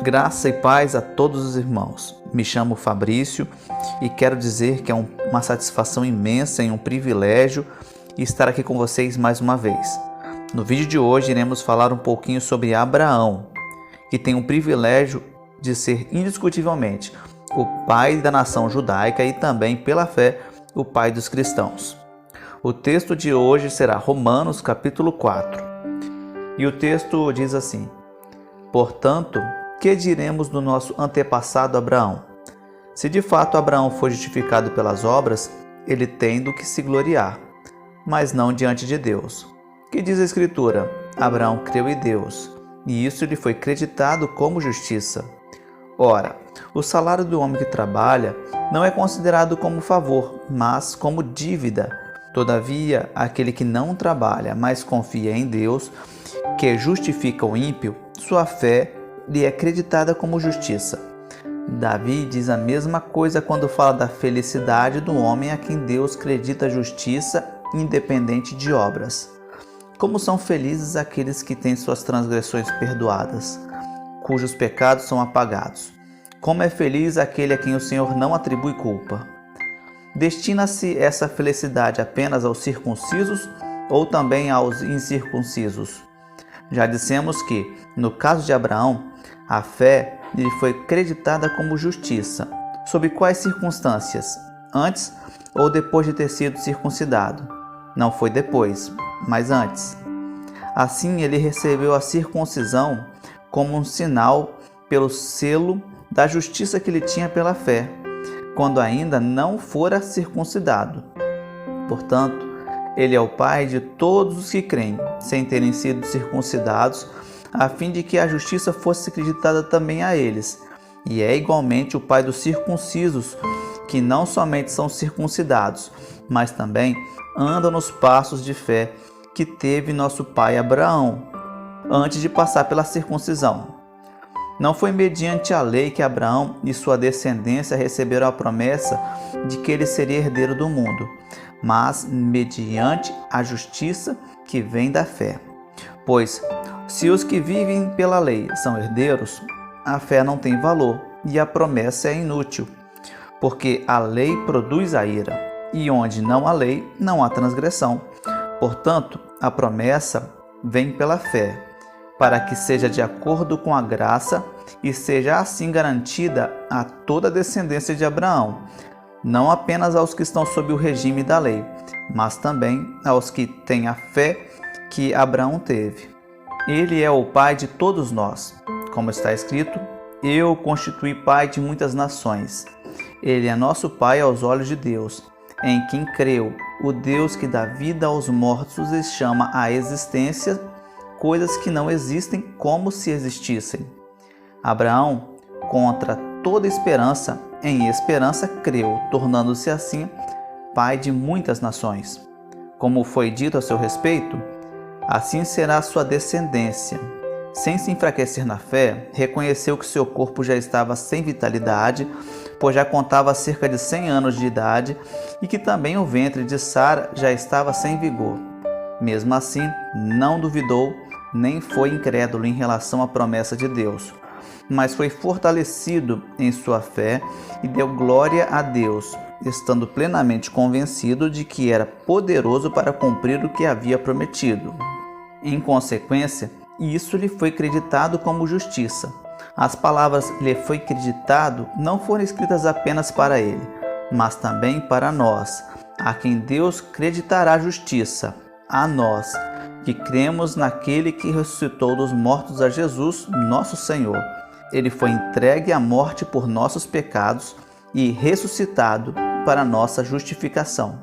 Graça e paz a todos os irmãos. Me chamo Fabrício e quero dizer que é uma satisfação imensa e um privilégio estar aqui com vocês mais uma vez. No vídeo de hoje iremos falar um pouquinho sobre Abraão, que tem o privilégio de ser indiscutivelmente o pai da nação judaica e também, pela fé, o pai dos cristãos. O texto de hoje será Romanos capítulo 4. E o texto diz assim: Portanto, que diremos do nosso antepassado Abraão? Se de fato Abraão foi justificado pelas obras, ele tem do que se gloriar, mas não diante de Deus. Que diz a Escritura? Abraão creu em Deus, e isso lhe foi creditado como justiça. Ora, o salário do homem que trabalha não é considerado como favor, mas como dívida. Todavia, aquele que não trabalha, mas confia em Deus, que justifica o ímpio, sua fé lhe é creditada como justiça. Davi diz a mesma coisa quando fala da felicidade do homem a quem Deus credita justiça independente de obras. Como são felizes aqueles que têm suas transgressões perdoadas, cujos pecados são apagados. Como é feliz aquele a quem o Senhor não atribui culpa. Destina-se essa felicidade apenas aos circuncisos ou também aos incircuncisos? Já dissemos que, no caso de Abraão, a fé lhe foi creditada como justiça. Sob quais circunstâncias? Antes ou depois de ter sido circuncidado? Não foi depois, mas antes. Assim, ele recebeu a circuncisão como um sinal pelo selo da justiça que ele tinha pela fé, quando ainda não fora circuncidado. Portanto, ele é o pai de todos os que creem, sem terem sido circuncidados, a fim de que a justiça fosse acreditada também a eles. E é igualmente o pai dos circuncisos, que não somente são circuncidados, mas também andam nos passos de fé que teve nosso pai Abraão, antes de passar pela circuncisão. Não foi mediante a lei que Abraão e sua descendência receberam a promessa de que ele seria herdeiro do mundo, mas mediante a justiça que vem da fé. Pois, se os que vivem pela lei são herdeiros, a fé não tem valor e a promessa é inútil, porque a lei produz a ira, e onde não há lei, não há transgressão. Portanto, a promessa vem pela fé, para que seja de acordo com a graça e seja assim garantida a toda a descendência de Abraão, não apenas aos que estão sob o regime da lei, mas também aos que têm a fé que Abraão teve. Ele é o pai de todos nós. Como está escrito, eu o constituí pai de muitas nações. Ele é nosso pai aos olhos de Deus, em quem creu, o Deus que dá vida aos mortos e chama à existência coisas que não existem como se existissem. Abraão, contra toda esperança, em esperança creu, tornando-se assim pai de muitas nações. Como foi dito a seu respeito, assim será sua descendência. Sem se enfraquecer na fé, reconheceu que seu corpo já estava sem vitalidade, pois já contava cerca de 100 anos de idade, e que também o ventre de Sara já estava sem vigor. Mesmo assim, não duvidou, nem foi incrédulo em relação à promessa de Deus, mas foi fortalecido em sua fé e deu glória a Deus, estando plenamente convencido de que era poderoso para cumprir o que havia prometido. Em consequência, isso lhe foi creditado como justiça. As palavras "lhe foi creditado" não foram escritas apenas para ele, mas também para nós, a quem Deus creditará justiça, a nós, que cremos naquele que ressuscitou dos mortos a Jesus, nosso Senhor. Ele foi entregue à morte por nossos pecados e ressuscitado para nossa justificação.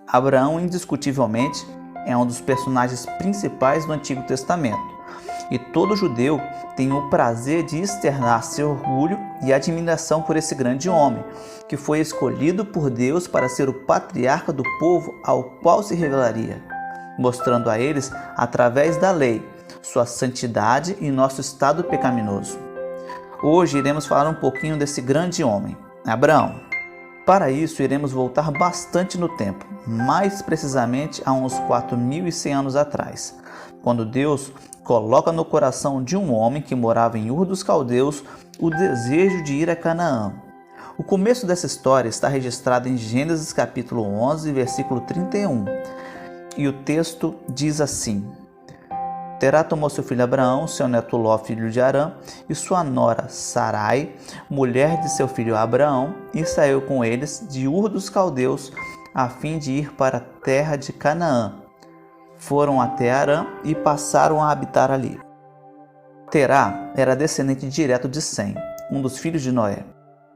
Abraão, indiscutivelmente, é um dos personagens principais do Antigo Testamento, e todo judeu tem o prazer de externar seu orgulho e admiração por esse grande homem, que foi escolhido por Deus para ser o patriarca do povo ao qual se revelaria, mostrando a eles, através da lei, sua santidade e nosso estado pecaminoso. Hoje iremos falar um pouquinho desse grande homem, Abraão. Para isso, iremos voltar bastante no tempo, mais precisamente a uns 4.100 anos atrás, quando Deus coloca no coração de um homem que morava em Ur dos Caldeus o desejo de ir a Canaã. O começo dessa história está registrado em Gênesis capítulo 11, versículo 31, e o texto diz assim: Terá tomou seu filho Abraão, seu neto Ló, filho de Harã, e sua nora Sarai, mulher de seu filho Abraão, e saiu com eles de Ur dos Caldeus, a fim de ir para a terra de Canaã. Foram até Harã e passaram a habitar ali. Terá era descendente direto de Sem, um dos filhos de Noé.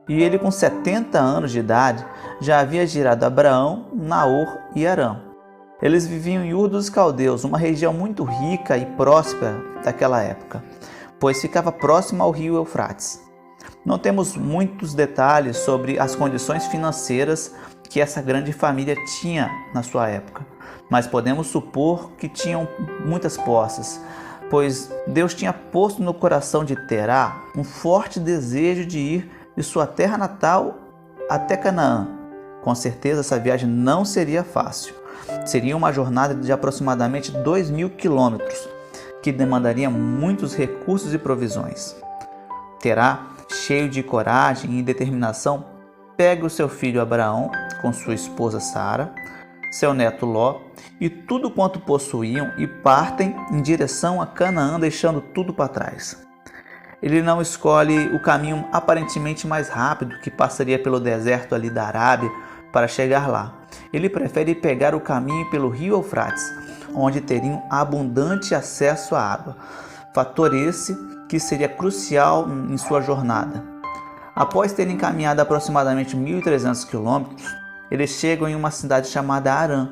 E ele, com 70 anos de idade, já havia gerado Abraão, Naor e Harã. Eles viviam em Ur dos Caldeus, uma região muito rica e próspera daquela época, pois ficava próxima ao rio Eufrates. Não temos muitos detalhes sobre as condições financeiras que essa grande família tinha na sua época, mas podemos supor que tinham muitas posses, pois Deus tinha posto no coração de Terá um forte desejo de ir de sua terra natal até Canaã. Com certeza essa viagem não seria fácil. Seria uma jornada de aproximadamente 2.000 quilômetros, que demandaria muitos recursos e provisões. Terá, cheio de coragem e determinação, pega o seu filho Abraão com sua esposa Sara, seu neto Ló e tudo quanto possuíam e partem em direção a Canaã, deixando tudo para trás. Ele não escolhe o caminho aparentemente mais rápido, que passaria pelo deserto ali da Arábia, para chegar lá. Ele prefere pegar o caminho pelo rio Eufrates, onde teriam abundante acesso à água, fator esse que seria crucial em sua jornada. Após terem caminhado aproximadamente 1.300 quilômetros, eles chegam em uma cidade chamada Harã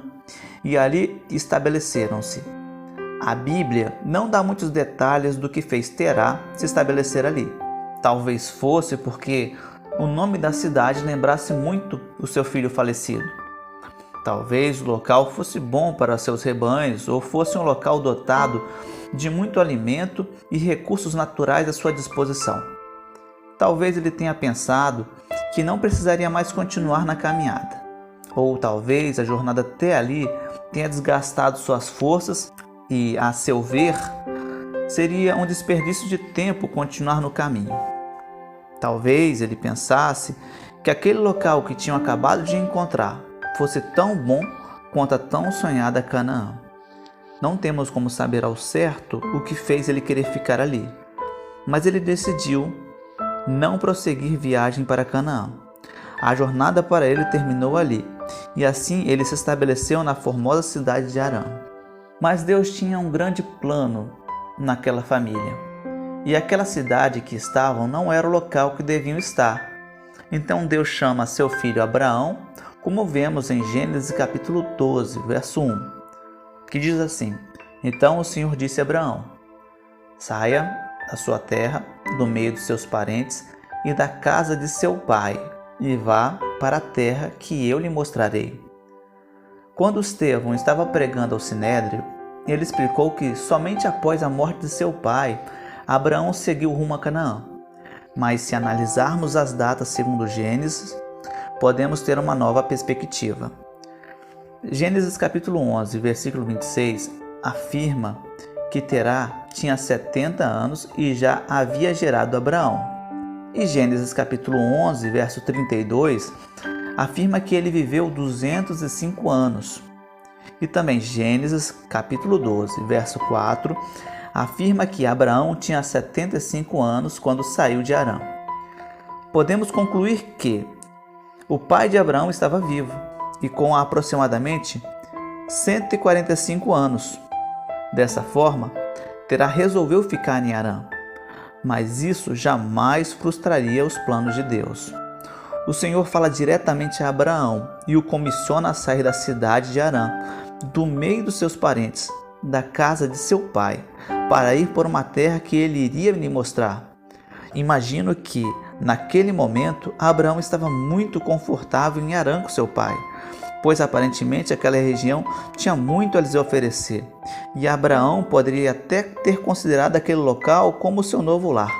e ali estabeleceram-se. A Bíblia não dá muitos detalhes do que fez Terá se estabelecer ali. Talvez fosse porque o nome da cidade lembrasse muito o seu filho falecido. Talvez o local fosse bom para seus rebanhos ou fosse um local dotado de muito alimento e recursos naturais à sua disposição. Talvez ele tenha pensado que não precisaria mais continuar na caminhada. Ou talvez a jornada até ali tenha desgastado suas forças e, a seu ver, seria um desperdício de tempo continuar no caminho. Talvez ele pensasse que aquele local que tinham acabado de encontrar fosse tão bom quanto a tão sonhada Canaã. Não temos como saber ao certo o que fez ele querer ficar ali, mas ele decidiu não prosseguir viagem para Canaã. A jornada para ele terminou ali, e assim ele se estabeleceu na formosa cidade de Harã. Mas Deus tinha um grande plano naquela família, e aquela cidade que estavam não era o local que deviam estar. Então Deus chama seu filho Abraão, como vemos em Gênesis capítulo 12, verso 1, que diz assim: Então o Senhor disse a Abraão: Saia da sua terra, do meio dos seus parentes e da casa de seu pai, e vá para a terra que eu lhe mostrarei. Quando Estevão estava pregando ao Sinédrio, ele explicou que somente após a morte de seu pai, Abraão seguiu rumo a Canaã. Mas se analisarmos as datas segundo Gênesis, podemos ter uma nova perspectiva. Gênesis capítulo 11, versículo 26, afirma que Terá tinha 70 anos e já havia gerado Abraão. E Gênesis capítulo 11, verso 32, afirma que ele viveu 205 anos. E também Gênesis capítulo 12, verso 4, afirma que Abraão tinha 75 anos quando saiu de Harã. Podemos concluir que o pai de Abraão estava vivo e com aproximadamente 145 anos. Dessa forma, Terá resolveu ficar em Harã, mas isso jamais frustraria os planos de Deus. O Senhor fala diretamente a Abraão e o comissiona a sair da cidade de Harã, do meio dos seus parentes, da casa de seu pai, para ir por uma terra que ele iria lhe mostrar. Imagino que, naquele momento, Abraão estava muito confortável em Harã com seu pai, pois aparentemente aquela região tinha muito a lhes oferecer, e Abraão poderia até ter considerado aquele local como seu novo lar.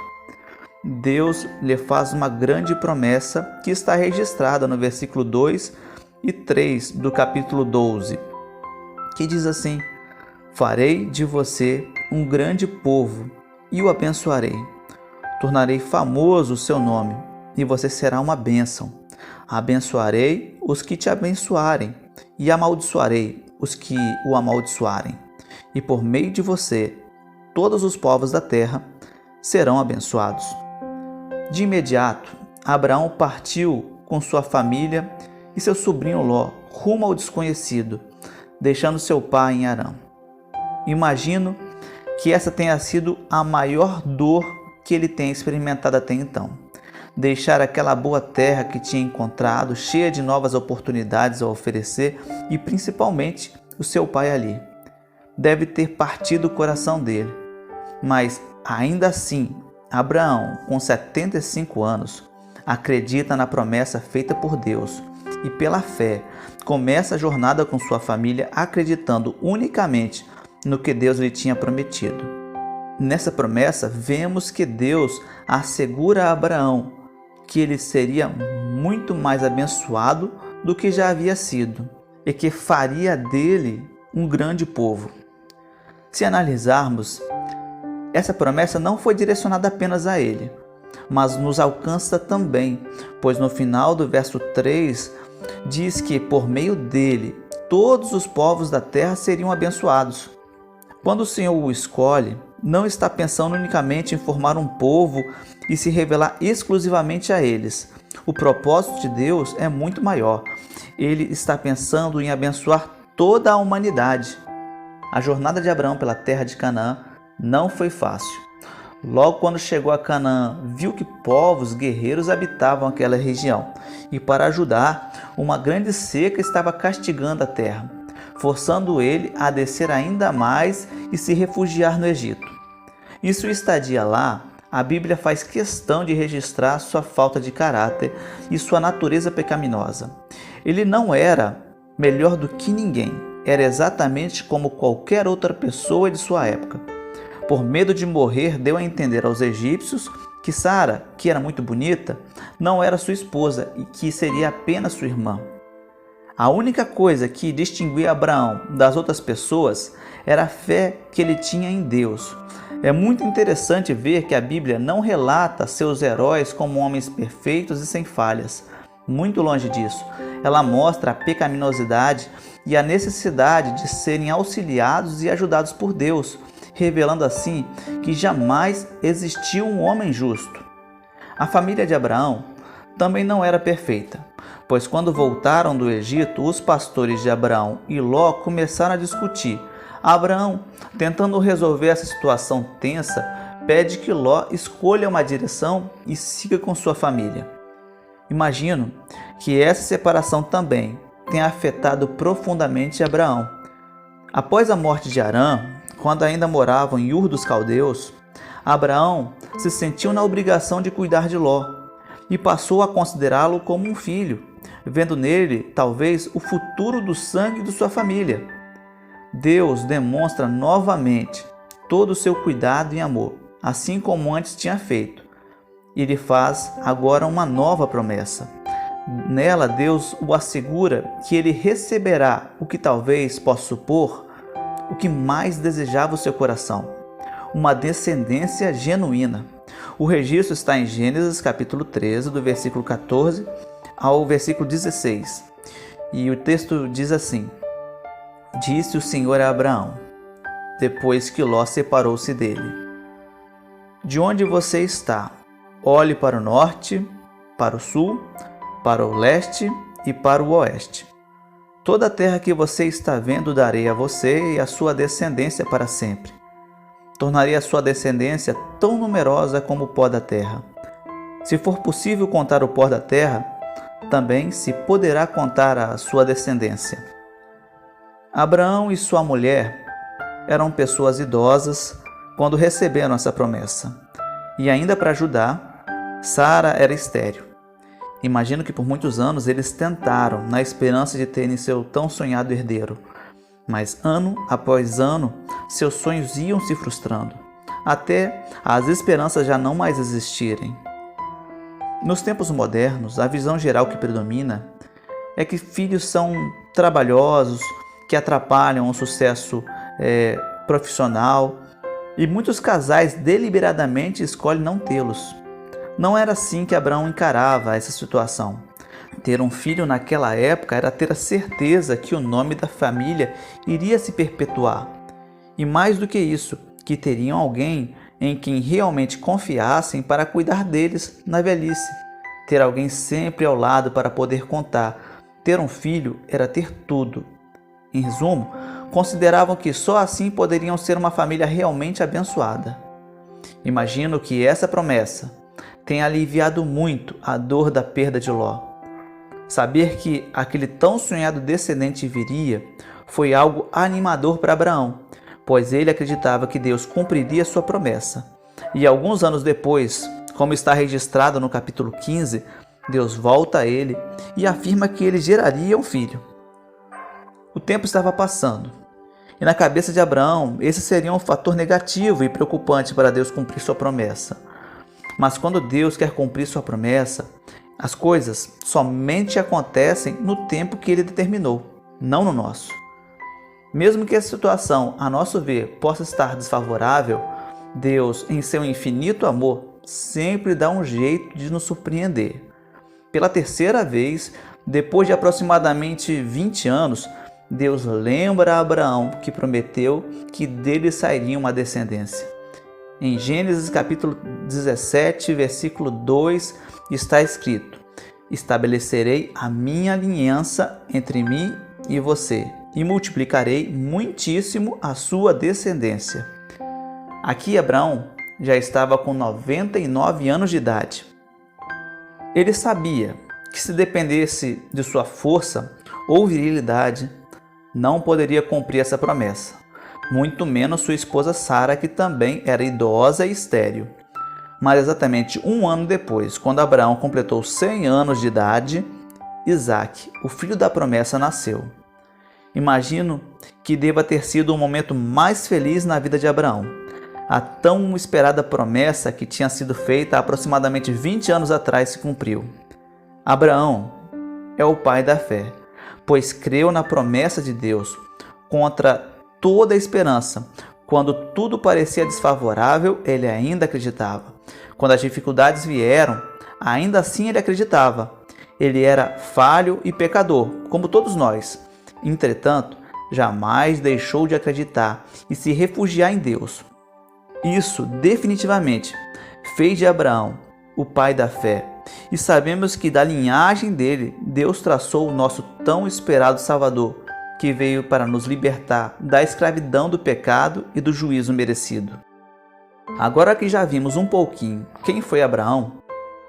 Deus lhe faz uma grande promessa que está registrada no versículo 2 e 3 do capítulo 12, que diz assim: farei de você um grande povo e o abençoarei. Tornarei famoso o seu nome e você será uma bênção. Abençoarei os que te abençoarem e amaldiçoarei os que o amaldiçoarem. E por meio de você, todos os povos da terra serão abençoados. De imediato, Abraão partiu com sua família e seu sobrinho Ló rumo ao desconhecido, deixando seu pai em Harã. Imagino que essa tenha sido a maior dor que ele tenha experimentado até então. Deixar aquela boa terra que tinha encontrado, cheia de novas oportunidades a oferecer e principalmente o seu pai ali. Deve ter partido o coração dele. Mas ainda assim, Abraão, com 75 anos, acredita na promessa feita por Deus e pela fé começa a jornada com sua família acreditando unicamente no que Deus lhe tinha prometido. Nessa promessa, vemos que Deus assegura a Abraão que ele seria muito mais abençoado do que já havia sido e que faria dele um grande povo. Se analisarmos, essa promessa não foi direcionada apenas a ele, mas nos alcança também, pois no final do verso 3 diz que por meio dele todos os povos da terra seriam abençoados. Quando o Senhor o escolhe, não está pensando unicamente em formar um povo e se revelar exclusivamente a eles. O propósito de Deus é muito maior. Ele está pensando em abençoar toda a humanidade. A jornada de Abraão pela terra de Canaã não foi fácil. Logo quando chegou a Canaã, viu que povos guerreiros habitavam aquela região e, para ajudar, uma grande seca estava castigando a terra, forçando ele a descer ainda mais e se refugiar no Egito. Em sua estadia lá, a Bíblia faz questão de registrar sua falta de caráter e sua natureza pecaminosa. Ele não era melhor do que ninguém, era exatamente como qualquer outra pessoa de sua época. Por medo de morrer, deu a entender aos egípcios que Sara, que era muito bonita, não era sua esposa e que seria apenas sua irmã. A única coisa que distinguia Abraão das outras pessoas era a fé que ele tinha em Deus. É muito interessante ver que a Bíblia não relata seus heróis como homens perfeitos e sem falhas. Muito longe disso. Ela mostra a pecaminosidade e a necessidade de serem auxiliados e ajudados por Deus, revelando assim que jamais existiu um homem justo. A família de Abraão também não era perfeita, pois quando voltaram do Egito, os pastores de Abraão e Ló começaram a discutir. Abraão, tentando resolver essa situação tensa, pede que Ló escolha uma direção e siga com sua família. Imagino que essa separação também tenha afetado profundamente Abraão. Após a morte de Harã, quando ainda moravam em Ur dos Caldeus, Abraão se sentiu na obrigação de cuidar de Ló e passou a considerá-lo como um filho, vendo nele, talvez, o futuro do sangue de sua família. Deus demonstra novamente todo o seu cuidado e amor, assim como antes tinha feito. E lhe faz agora uma nova promessa. Nela, Deus o assegura que ele receberá o que talvez possa supor o que mais desejava o seu coração, uma descendência genuína. O registro está em Gênesis capítulo 13, do versículo 14 ao versículo 16. E o texto diz assim: Disse o Senhor a Abraão, depois que Ló separou-se dele: De onde você está? Olhe para o norte, para o sul, para o leste e para o oeste. Toda a terra que você está vendo darei a você e a sua descendência para sempre. Tornarei a sua descendência tão numerosa como o pó da terra. Se for possível contar o pó da terra, também se poderá contar a sua descendência. Abraão e sua mulher eram pessoas idosas quando receberam essa promessa. E ainda para ajudar, Sara era estéril. Imagino que por muitos anos eles tentaram, na esperança de terem seu tão sonhado herdeiro. Mas ano após ano, seus sonhos iam se frustrando. até as esperanças já não mais existirem. Nos tempos modernos, a visão geral que predomina é que filhos são trabalhosos, que atrapalham o sucesso profissional, e muitos casais deliberadamente escolhem não tê-los. Não era assim que Abraão encarava essa situação. Ter um filho naquela época era ter a certeza que o nome da família iria se perpetuar. E mais do que isso, que teriam alguém em quem realmente confiassem para cuidar deles na velhice. Ter alguém sempre ao lado para poder contar. Ter um filho era ter tudo. Em resumo, consideravam que só assim poderiam ser uma família realmente abençoada. Imagino que essa promessa tenha aliviado muito a dor da perda de Ló. Saber que aquele tão sonhado descendente viria foi algo animador para Abraão, pois ele acreditava que Deus cumpriria sua promessa. E alguns anos depois, como está registrado no capítulo 15, Deus volta a ele e afirma que ele geraria um filho. O tempo estava passando, e na cabeça de Abraão, esse seria um fator negativo e preocupante para Deus cumprir sua promessa. Mas quando Deus quer cumprir sua promessa, as coisas somente acontecem no tempo que Ele determinou, não no nosso. Mesmo que a situação, a nosso ver, possa estar desfavorável, Deus, em seu infinito amor, sempre dá um jeito de nos surpreender. Pela terceira vez, depois de aproximadamente 20 anos, Deus lembra a Abraão que prometeu que dele sairia uma descendência. Em Gênesis capítulo 17, versículo 2, está escrito: estabelecerei a minha aliança entre mim e você, e multiplicarei muitíssimo a sua descendência. Aqui Abraão já estava com 99 anos de idade. Ele sabia que se dependesse de sua força ou virilidade, não poderia cumprir essa promessa, muito menos sua esposa Sara, que também era idosa e estéril. Mas exatamente um ano depois, quando Abraão completou 100 anos de idade, Isaque, o filho da promessa, nasceu. Imagino que deva ter sido o momento mais feliz na vida de Abraão. A tão esperada promessa que tinha sido feita há aproximadamente 20 anos atrás se cumpriu. Abraão é o pai da fé, pois creu na promessa de Deus contra toda a esperança. Quando tudo parecia desfavorável, ele ainda acreditava. Quando as dificuldades vieram, ainda assim ele acreditava. Ele era falho e pecador, como todos nós. Entretanto, jamais deixou de acreditar e se refugiar em Deus. Isso definitivamente fez de Abraão o pai da fé. E sabemos que da linhagem dele, Deus traçou o nosso tão esperado Salvador, que veio para nos libertar da escravidão do pecado e do juízo merecido. Agora que já vimos um pouquinho quem foi Abraão,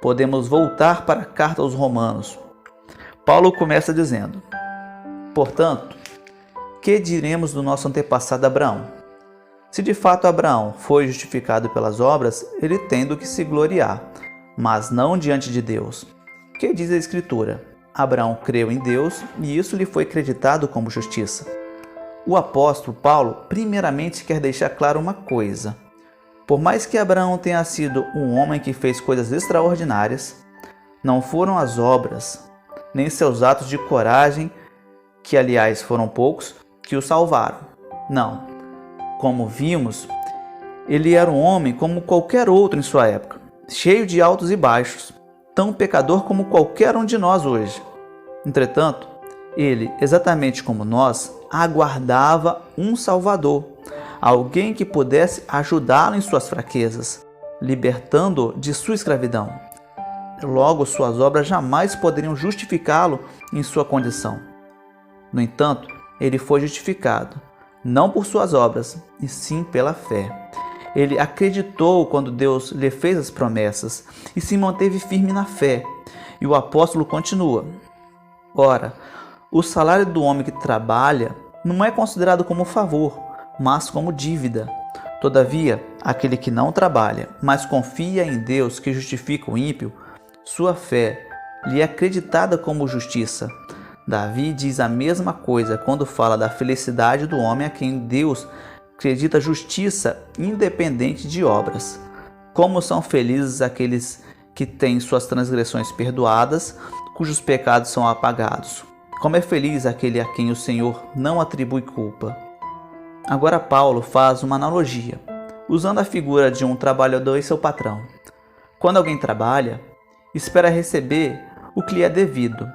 podemos voltar para a carta aos Romanos. Paulo começa dizendo: portanto, que diremos do nosso antepassado Abraão? Se de fato Abraão foi justificado pelas obras, ele tem do que se gloriar, mas não diante de Deus. Que diz a Escritura? Abraão creu em Deus e isso lhe foi creditado como justiça. O apóstolo Paulo primeiramente quer deixar claro uma coisa. Por mais que Abraão tenha sido um homem que fez coisas extraordinárias, não foram as obras, nem seus atos de coragem, que aliás foram poucos, que o salvaram. Não. Como vimos, ele era um homem como qualquer outro em sua época, cheio de altos e baixos, tão pecador como qualquer um de nós hoje. Entretanto, ele, exatamente como nós, aguardava um Salvador, alguém que pudesse ajudá-lo em suas fraquezas, libertando-o de sua escravidão. Logo, suas obras jamais poderiam justificá-lo em sua condição. No entanto, ele foi justificado, não por suas obras, e sim pela fé. Ele acreditou quando Deus lhe fez as promessas e se manteve firme na fé. E o apóstolo continua: ora, o salário do homem que trabalha não é considerado como favor, mas como dívida. Todavia, aquele que não trabalha, mas confia em Deus que justifica o ímpio, sua fé lhe é acreditada como justiça. Davi diz a mesma coisa quando fala da felicidade do homem a quem Deus acredita justiça independente de obras. Como são felizes aqueles que têm suas transgressões perdoadas, cujos pecados são apagados. Como é feliz aquele a quem o Senhor não atribui culpa. Agora Paulo faz uma analogia, usando a figura de um trabalhador e seu patrão. Quando alguém trabalha, espera receber o que lhe é devido.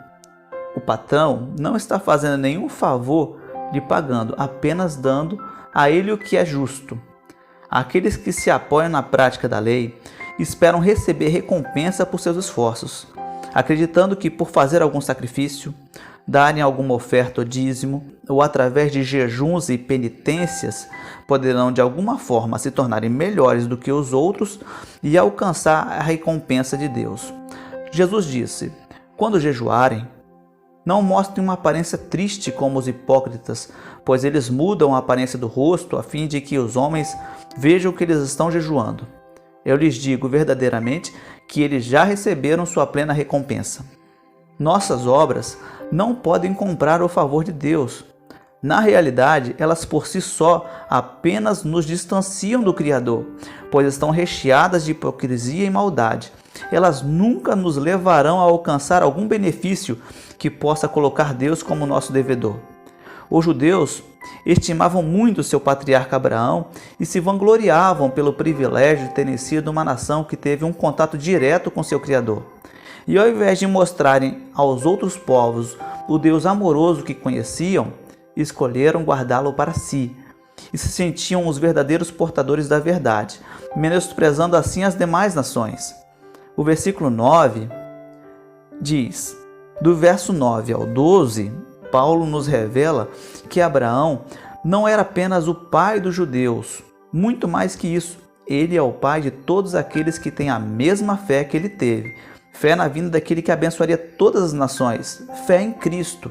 O patrão não está fazendo nenhum favor lhe pagando, apenas dando a ele o que é justo. Aqueles que se apoiam na prática da lei esperam receber recompensa por seus esforços, acreditando que por fazer algum sacrifício, darem alguma oferta ou dízimo, ou através de jejuns e penitências, poderão de alguma forma se tornarem melhores do que os outros e alcançar a recompensa de Deus. Jesus disse: quando jejuarem, não mostrem uma aparência triste como os hipócritas, pois eles mudam a aparência do rosto a fim de que os homens vejam que eles estão jejuando. Eu lhes digo verdadeiramente que eles já receberam sua plena recompensa. Nossas obras não podem comprar o favor de Deus. Na realidade, elas por si só apenas nos distanciam do Criador, pois estão recheadas de hipocrisia e maldade. Elas nunca nos levarão a alcançar algum benefício que possa colocar Deus como nosso devedor. Os judeus estimavam muito seu patriarca Abraão e se vangloriavam pelo privilégio de terem sido uma nação que teve um contato direto com seu Criador. E ao invés de mostrarem aos outros povos o Deus amoroso que conheciam, escolheram guardá-lo para si e se sentiam os verdadeiros portadores da verdade, menosprezando assim as demais nações. O versículo 9 diz: do verso 9 ao 12, Paulo nos revela que Abraão não era apenas o pai dos judeus, muito mais que isso, ele é o pai de todos aqueles que têm a mesma fé que ele teve, fé na vinda daquele que abençoaria todas as nações, fé em Cristo.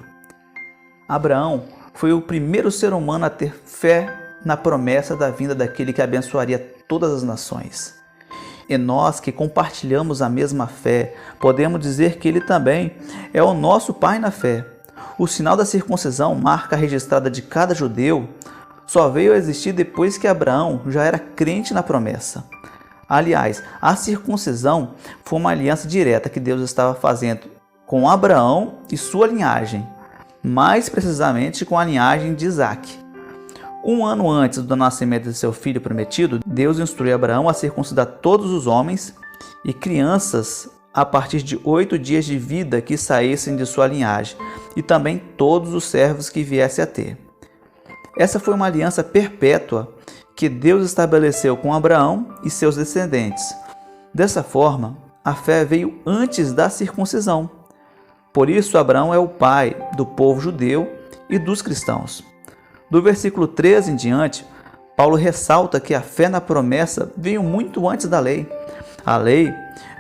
Abraão foi o primeiro ser humano a ter fé na promessa da vinda daquele que abençoaria todas as nações. E nós que compartilhamos a mesma fé, podemos dizer que ele também é o nosso pai na fé. O sinal da circuncisão, marca registrada de cada judeu, só veio a existir depois que Abraão já era crente na promessa. Aliás, a circuncisão foi uma aliança direta que Deus estava fazendo com Abraão e sua linhagem, mais precisamente com a linhagem de Isaque. Um ano antes do nascimento de seu filho prometido, Deus instruiu Abraão a circuncidar todos os homens e crianças a partir de 8 dias de vida que saíssem de sua linhagem, e também todos os servos que viesse a ter. Essa foi uma aliança perpétua que Deus estabeleceu com Abraão e seus descendentes. Dessa forma, a fé veio antes da circuncisão. Por isso, Abraão é o pai do povo judeu e dos cristãos. Do versículo 13 em diante, Paulo ressalta que a fé na promessa veio muito antes da lei. A lei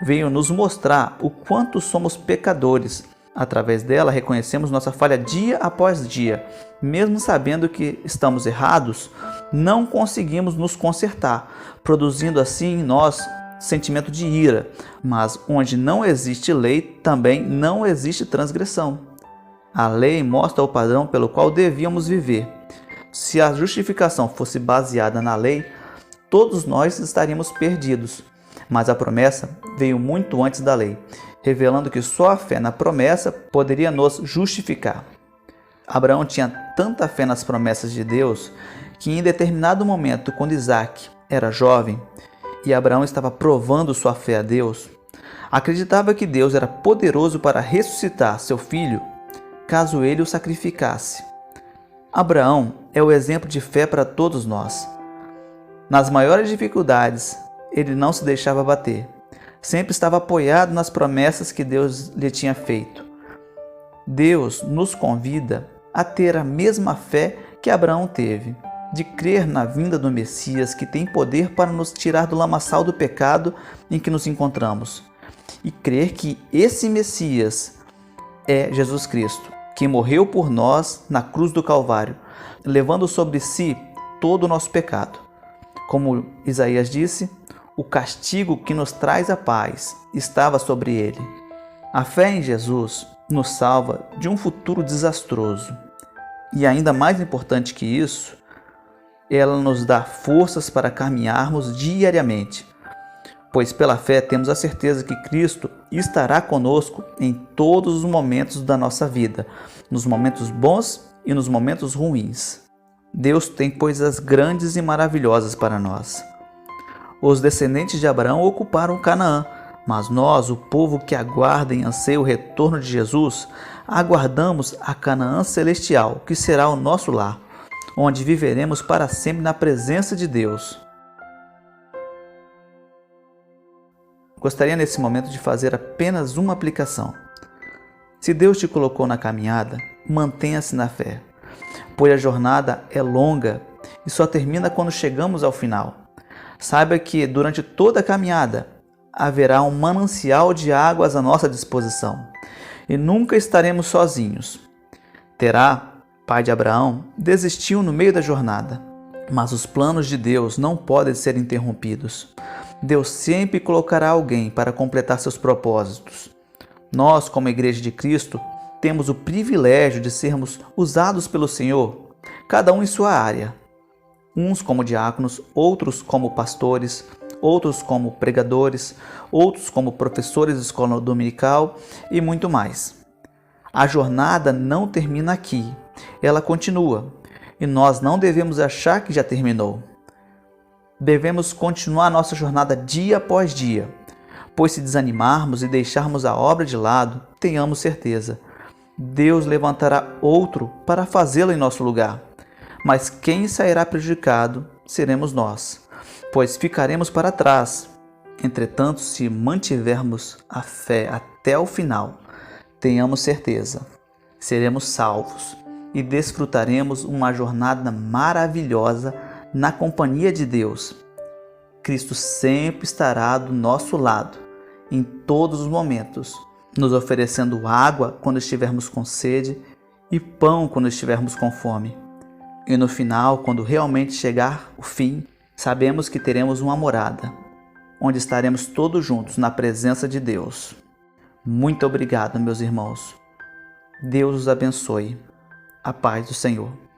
veio nos mostrar o quanto somos pecadores. Através dela, reconhecemos nossa falha dia após dia. Mesmo sabendo que estamos errados, não conseguimos nos consertar, produzindo assim em nós sentimento de ira. Mas onde não existe lei, também não existe transgressão. A lei mostra o padrão pelo qual devíamos viver. Se a justificação fosse baseada na lei, todos nós estaríamos perdidos. Mas a promessa veio muito antes da lei, revelando que só a fé na promessa poderia nos justificar. Abraão tinha tanta fé nas promessas de Deus que em determinado momento, quando Isaque era jovem e Abraão estava provando sua fé a Deus, acreditava que Deus era poderoso para ressuscitar seu filho caso ele o sacrificasse. Abraão é o exemplo de fé para todos nós. Nas maiores dificuldades, ele não se deixava abater. Sempre estava apoiado nas promessas que Deus lhe tinha feito. Deus nos convida a ter a mesma fé que Abraão teve, de crer na vinda do Messias que tem poder para nos tirar do lamaçal do pecado em que nos encontramos, e crer que esse Messias é Jesus Cristo, que morreu por nós na cruz do Calvário, levando sobre si todo o nosso pecado. Como Isaías disse, o castigo que nos traz a paz estava sobre ele. A fé em Jesus nos salva de um futuro desastroso. E ainda mais importante que isso, ela nos dá forças para caminharmos diariamente, pois pela fé temos a certeza que Cristo estará conosco em todos os momentos da nossa vida, nos momentos bons e nos momentos ruins. Deus tem coisas grandes e maravilhosas para nós. Os descendentes de Abraão ocuparam Canaã, mas nós, o povo que aguarda e anseia o retorno de Jesus, aguardamos a Canaã celestial, que será o nosso lar, onde viveremos para sempre na presença de Deus. Gostaria nesse momento de fazer apenas uma aplicação. Se Deus te colocou na caminhada, mantenha-se na fé, pois a jornada é longa e só termina quando chegamos ao final. Saiba que durante toda a caminhada haverá um manancial de águas à nossa disposição e nunca estaremos sozinhos. Terá, pai de Abraão, desistiu no meio da jornada, mas os planos de Deus não podem ser interrompidos. Deus sempre colocará alguém para completar seus propósitos. Nós, como Igreja de Cristo, temos o privilégio de sermos usados pelo Senhor, cada um em sua área. Uns como diáconos, outros como pastores, outros como pregadores, outros como professores de escola dominical e muito mais. A jornada não termina aqui, ela continua, e nós não devemos achar que já terminou. Devemos continuar nossa jornada dia após dia, pois se desanimarmos e deixarmos a obra de lado, tenhamos certeza, Deus levantará outro para fazê-lo em nosso lugar. Mas quem sairá prejudicado seremos nós, pois ficaremos para trás. Entretanto, se mantivermos a fé até o final, tenhamos certeza, seremos salvos e desfrutaremos uma jornada maravilhosa na companhia de Deus. Cristo sempre estará do nosso lado, em todos os momentos, nos oferecendo água quando estivermos com sede e pão quando estivermos com fome. E no final, quando realmente chegar o fim, sabemos que teremos uma morada, onde estaremos todos juntos na presença de Deus. Muito obrigado, meus irmãos. Deus os abençoe. A paz do Senhor.